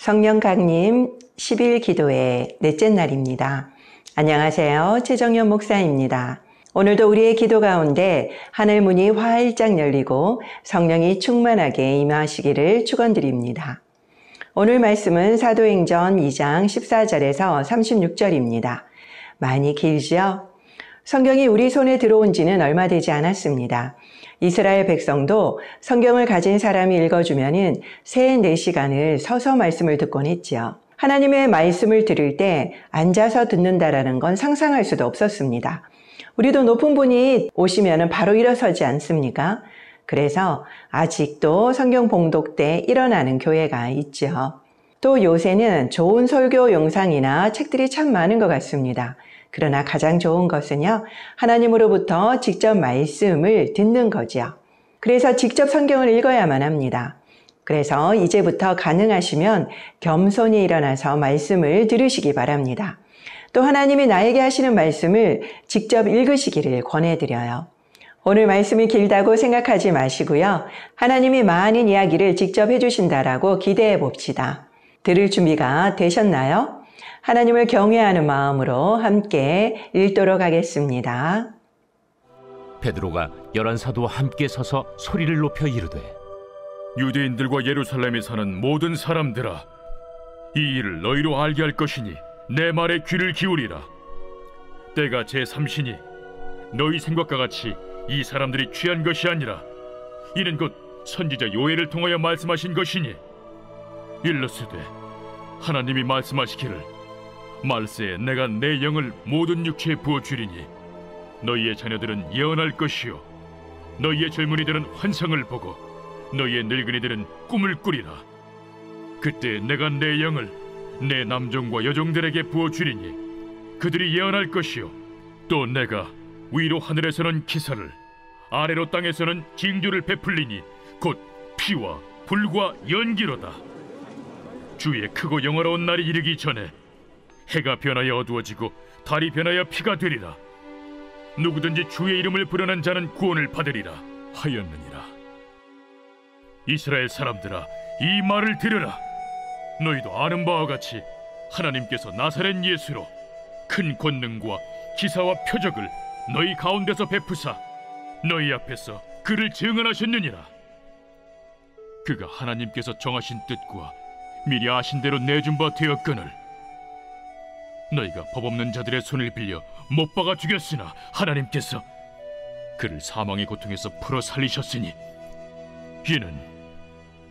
성령 강림 10일 기도의 넷째 날입니다. 안녕하세요. 최정연 목사입니다. 오늘도 우리의 기도 가운데 하늘 문이 활짝 열리고 성령이 충만하게 임하시기를 축원드립니다. 오늘 말씀은 사도행전 2장 14절에서 36절입니다. 많이 길지요? 성경이 우리 손에 들어온 지는 얼마 되지 않았습니다. 이스라엘 백성도 성경을 가진 사람이 읽어주면은 3-4시간을 서서 말씀을 듣곤 했지요. 하나님의 말씀을 들을 때 앉아서 듣는다라는 건 상상할 수도 없었습니다. 우리도 높은 분이 오시면은 바로 일어서지 않습니까? 그래서 아직도 성경 봉독 때 일어나는 교회가 있죠. 또 요새는 좋은 설교 영상이나 책들이 참 많은 것 같습니다. 그러나 가장 좋은 것은요, 하나님으로부터 직접 말씀을 듣는 거죠. 그래서 직접 성경을 읽어야만 합니다. 그래서 이제부터 가능하시면 겸손히 일어나서 말씀을 들으시기 바랍니다. 또 하나님이 나에게 하시는 말씀을 직접 읽으시기를 권해드려요. 오늘 말씀이 길다고 생각하지 마시고요. 하나님이 많은 이야기를 직접 해주신다라고 기대해 봅시다. 들을 준비가 되셨나요? 하나님을 경외하는 마음으로 함께 읽도록 하겠습니다. 베드로가 11사도와 함께 서서 소리를 높여 이르되, 유대인들과 예루살렘에 사는 모든 사람들아, 이 일을 너희로 알게 할 것이니 내 말에 귀를 기울이라. 때가 제3시니 너희 생각과 같이 이 사람들이 취한 것이 아니라 이는 곧 선지자 요엘을 통하여 말씀하신 것이니, 일러스되 하나님이 말씀하시기를 말세에 내가 내 영을 모든 육체에 부어주리니 너희의 자녀들은 예언할 것이요 너희의 젊은이들은 환상을 보고 너희의 늙은이들은 꿈을 꾸리라. 그때 내가 내 영을 내 남종과 여종들에게 부어주리니 그들이 예언할 것이요 또 내가 위로 하늘에서는 기사를 아래로 땅에서는 징조를 베풀리니 곧 피와 불과 연기로다. 주의 크고 영화로운 날이 이르기 전에 해가 변하여 어두워지고 달이 변하여 피가 되리라. 누구든지 주의 이름을 부르는 자는 구원을 받으리라 하였느니라. 이스라엘 사람들아, 이 말을 들으라. 너희도 아는 바와 같이 하나님께서 나사렛 예수로 큰 권능과 기사와 표적을 너희 가운데서 베푸사 너희 앞에서 그를 증언하셨느니라. 그가 하나님께서 정하신 뜻과 미리 아신 대로 내준 바 되었거늘 너희가 법 없는 자들의 손을 빌려 못 박아 죽였으나 하나님께서 그를 사망의 고통에서 풀어 살리셨으니 이는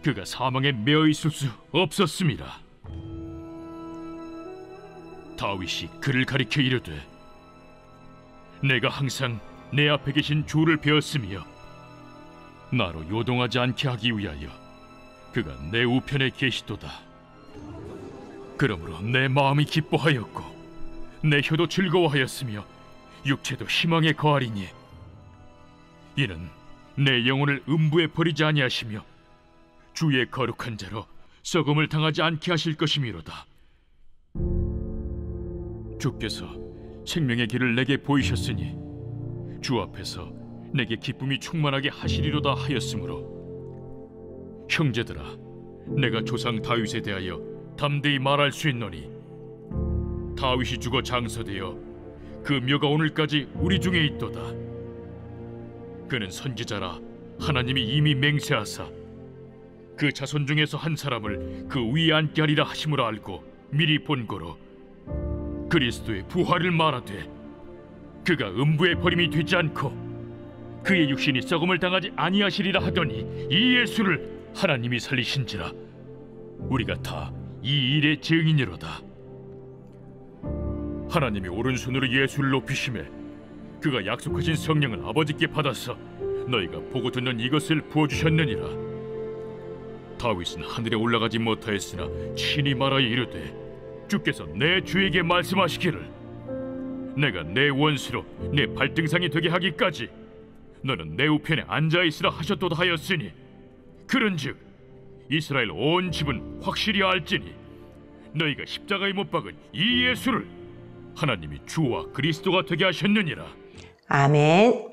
그가 사망에 매어 있을 수 없었음이라. 다윗이 그를 가리켜 이르되, 내가 항상 내 앞에 계신 주를 배웠으며 나로 요동하지 않게 하기 위하여 그가 내 우편에 계시도다. 그러므로 내 마음이 기뻐하였고 내 혀도 즐거워하였으며 육체도 희망에 거하리니 이는 내 영혼을 음부에 버리지 아니하시며 주의 거룩한 자로 썩음을 당하지 않게 하실 것이미로다. 주께서 생명의 길을 내게 보이셨으니 주 앞에서 내게 기쁨이 충만하게 하시리로다 하였으므로 형제들아, 내가 조상 다윗에 대하여 담대히 말할 수 있노니 다윗이 죽어 장서되어 그 묘가 오늘까지 우리 중에 있도다. 그는 선지자라 하나님이 이미 맹세하사 그 자손 중에서 한 사람을 그 위에 앉게 하리라 하심으로 알고 미리 본고로 그리스도의 부활을 말하되 그가 음부에 버림이 되지 않고 그의 육신이 썩음을 당하지 아니하시리라 하더니 이 예수를 하나님이 살리신지라. 우리가 다 이 일의 증인이로다. 하나님이 오른손으로 예수를 높이심에 그가 약속하신 성령을 아버지께 받아서 너희가 보고 듣는 이것을 부어주셨느니라. 다윗은 하늘에 올라가지 못하였으나 친히 말하여 이르되, 주께서 내 주에게 말씀하시기를 내가 내 원수로 내 발등상이 되게 하기까지 너는 내 우편에 앉아있으라 하셨도다 하였으니, 그런즉 이스라엘 온 집은 확실히 알지니 너희가 십자가에 못 박은 이 예수를 하나님이 주와 그리스도가 되게 하셨느니라. 아멘.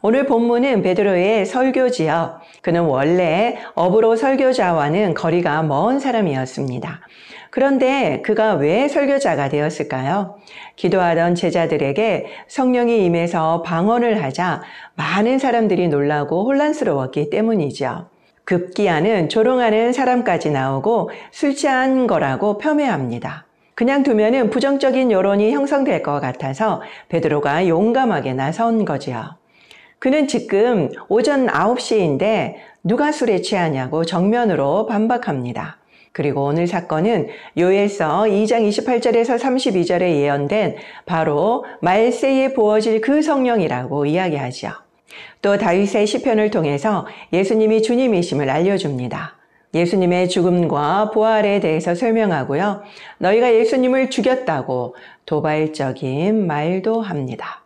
오늘 본문은 베드로의 설교지요. 그는 원래 업으로 설교자와는 거리가 먼 사람이었습니다. 그런데 그가 왜 설교자가 되었을까요? 기도하던 제자들에게 성령이 임해서 방언을 하자 많은 사람들이 놀라고 혼란스러웠기 때문이죠. 급기야는 조롱하는 사람까지 나오고 술 취한 거라고 폄훼합니다. 그냥 두면은 부정적인 여론이 형성될 것 같아서 베드로가 용감하게 나선 거지요. 그는 지금 오전 9시인데 누가 술에 취하냐고 정면으로 반박합니다. 그리고 오늘 사건은 요엘서 2장 28절에서 32절에 예언된 바로 말세에 부어질 그 성령이라고 이야기하죠. 또 다윗의 시편을 통해서 예수님이 주님이심을 알려줍니다. 예수님의 죽음과 부활에 대해서 설명하고요. 너희가 예수님을 죽였다고 도발적인 말도 합니다.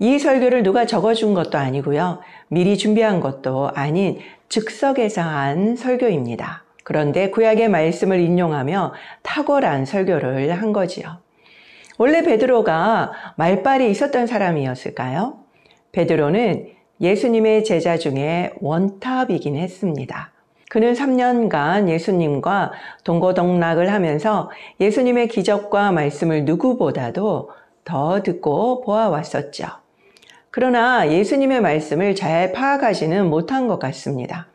이 설교를 누가 적어준 것도 아니고요. 미리 준비한 것도 아닌 즉석에서 한 설교입니다. 그런데 구약의 말씀을 인용하며 탁월한 설교를 한 거지요. 원래 베드로가 말빨이 있었던 사람이었을까요? 베드로는 예수님의 제자 중에 원탑이긴 했습니다. 그는 3년간 예수님과 동고동락을 하면서 예수님의 기적과 말씀을 누구보다도 더 듣고 보아왔었죠. 그러나 예수님의 말씀을 잘 파악하지는 못한 것 같습니다.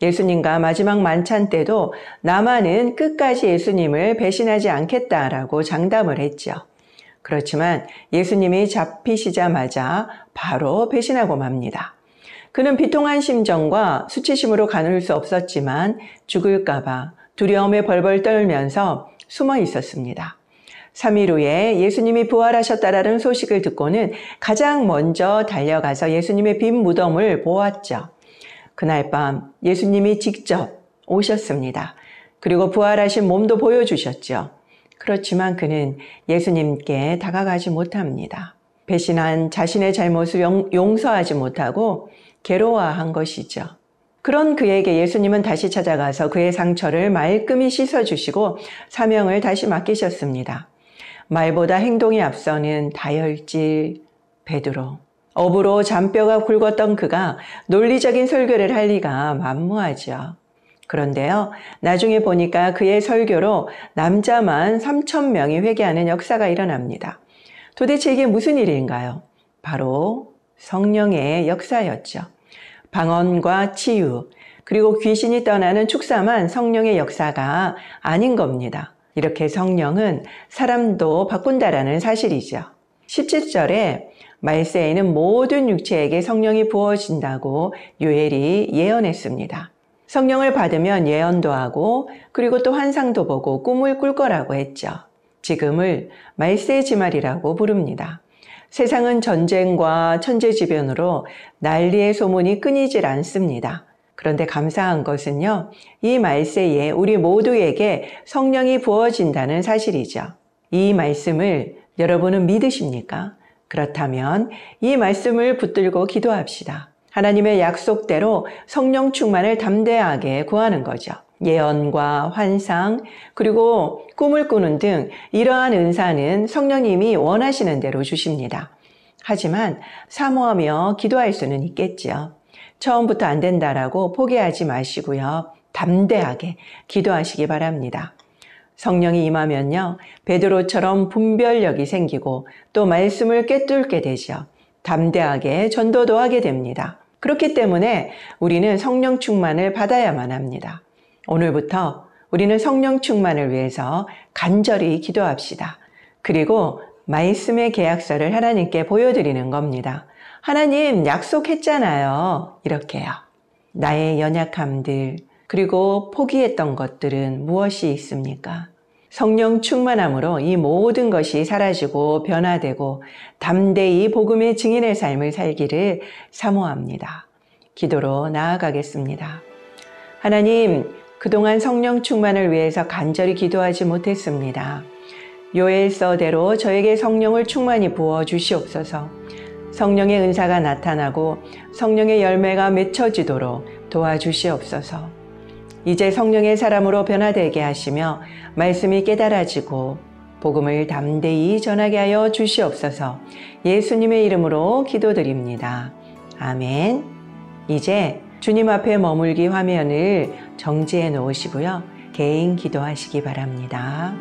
예수님과 마지막 만찬 때도 나만은 끝까지 예수님을 배신하지 않겠다라고 장담을 했죠. 그렇지만 예수님이 잡히시자마자 바로 배신하고 맙니다. 그는 비통한 심정과 수치심으로 가눌 수 없었지만 죽을까봐 두려움에 벌벌 떨면서 숨어 있었습니다. 3일 후에 예수님이 부활하셨다라는 소식을 듣고는 가장 먼저 달려가서 예수님의 빈 무덤을 보았죠. 그날 밤 예수님이 직접 오셨습니다. 그리고 부활하신 몸도 보여주셨죠. 그렇지만 그는 예수님께 다가가지 못합니다. 배신한 자신의 잘못을 용서하지 못하고 괴로워한 것이죠. 그런 그에게 예수님은 다시 찾아가서 그의 상처를 말끔히 씻어주시고 사명을 다시 맡기셨습니다. 말보다 행동이 앞서는 다혈질 베드로. 업으로 잔뼈가 굵었던 그가 논리적인 설교를 할 리가 만무하죠. 그런데요, 나중에 보니까 그의 설교로 남자만 3,000명이 회개하는 역사가 일어납니다. 도대체 이게 무슨 일인가요? 바로 성령의 역사였죠. 방언과 치유, 그리고 귀신이 떠나는 축사만 성령의 역사가 아닌 겁니다. 이렇게 성령은 사람도 바꾼다라는 사실이죠. 17절에 말세에는 모든 육체에게 성령이 부어진다고 요엘이 예언했습니다. 성령을 받으면 예언도 하고 그리고 또 환상도 보고 꿈을 꿀 거라고 했죠. 지금을 말세의 지말이라고 부릅니다. 세상은 전쟁과 천재지변으로 난리의 소문이 끊이질 않습니다. 그런데 감사한 것은요, 이 말세에 우리 모두에게 성령이 부어진다는 사실이죠. 이 말씀을 여러분은 믿으십니까? 그렇다면 이 말씀을 붙들고 기도합시다. 하나님의 약속대로 성령 충만을 담대하게 구하는 거죠. 예언과 환상, 그리고 꿈을 꾸는 등 이러한 은사는 성령님이 원하시는 대로 주십니다. 하지만 사모하며 기도할 수는 있겠지요. 처음부터 안 된다라고 포기하지 마시고요. 담대하게 기도하시기 바랍니다. 성령이 임하면요, 베드로처럼 분별력이 생기고 또 말씀을 꿰뚫게 되죠. 담대하게 전도도 하게 됩니다. 그렇기 때문에 우리는 성령 충만을 받아야만 합니다. 오늘부터 우리는 성령 충만을 위해서 간절히 기도합시다. 그리고 말씀의 계약서를 하나님께 보여드리는 겁니다. 하나님 약속했잖아요. 이렇게요. 나의 연약함들, 그리고 포기했던 것들은 무엇이 있습니까? 성령 충만함으로 이 모든 것이 사라지고 변화되고 담대히 복음의 증인의 삶을 살기를 사모합니다. 기도로 나아가겠습니다. 하나님, 그동안 성령 충만을 위해서 간절히 기도하지 못했습니다. 요엘서대로 저에게 성령을 충만히 부어 주시옵소서. 성령의 은사가 나타나고 성령의 열매가 맺혀지도록 도와주시옵소서. 이제 성령의 사람으로 변화되게 하시며 말씀이 깨달아지고 복음을 담대히 전하게 하여 주시옵소서. 예수님의 이름으로 기도드립니다. 아멘. 이제 주님 앞에 머물기 화면을 정지해 놓으시고요. 개인 기도하시기 바랍니다.